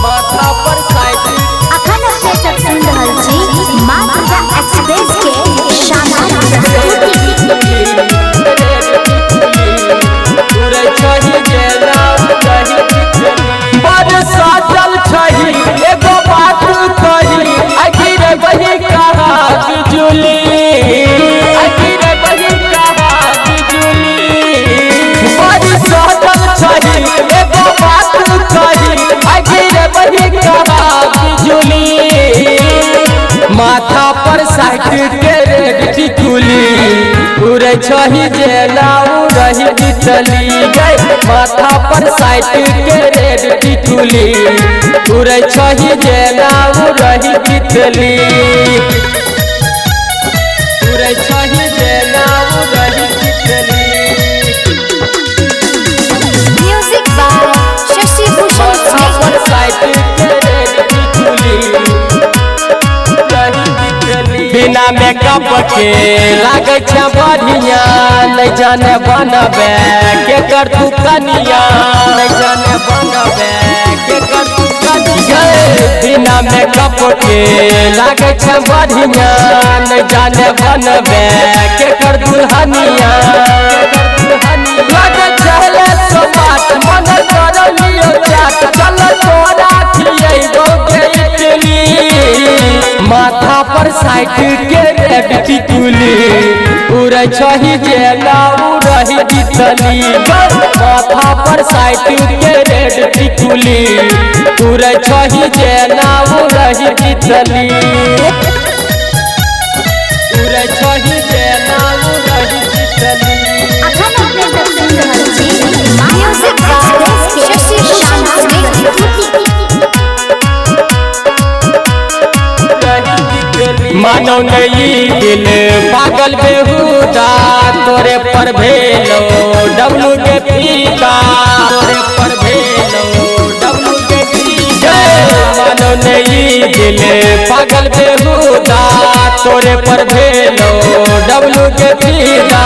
माथा पर साइकिल अखन अपने सब सुन रहल छी मां पूजा एक्सप्रेस के शानदार प्रस्तुति। पूरे छही जेना बरसा चल छही एगो बात कही आखिर वही कहा बिजुली आखिर वही कहा बिजुली बरसा चल छही एगो बात कही आखिर वही कहा बिजुली माथा पर साइकिल के रेड टिकुली उड़े छही जेना उड़ही बिचली गई माथा पर साइकिल के रेड टिकुली उड़े छही जेना उड़ही बिचली उड़े छही जेना उड़ही बिचली। म्यूजिक बाय शशि भूषण माथा पर साइकिल के रेड टिकुली बिना मेकअप के लागे छे बढ़िया नहीं जाने बनबे के कर तू कनिया नहीं जाने बनबे के कर तू कनिया बिना मेकअप के लागे छे बढ़िया नहीं जाने बनबे के कर दुल्हनिया लागे चले सो बात मन कर लियो जात चल तोरा खियैबो के इडली माथा पर साइकिल के रेड टिकुली उड़े छही जेना उड़ही बिचली माथा पर साइकिल के रेड टिकुली उड़े छही जेना उड़ही बिचली उड़े छही जेना उड़ही बिचली। अखन अपने सब सुन रहल छी म्यूजिक बाय शशि भूषण मानो नहीं दिल पागल बेहुदा तोरे पर भेलो डब्लू के पीका तोरे पर भेलो डब्लू के पीका मानो नहीं दिल पागल बेहुदा तोरे पर भेलो डब्लू के पीका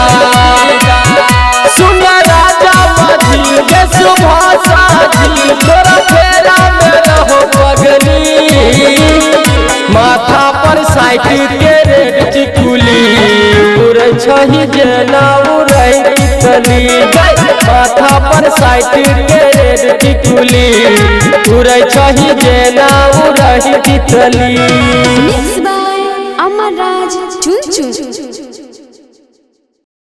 सुन राजा मधी के सुभाषा जी तोरा फेरा में रहो पगली माथा पर साइकिल के रेड टिकुली उड़े छही जेना उड़ही बिचली माथा पर साइकिल के रेड टिकुली उड़े छही जेना उड़ही बिचली। मिक्स बाय अमर राज चुन चुन।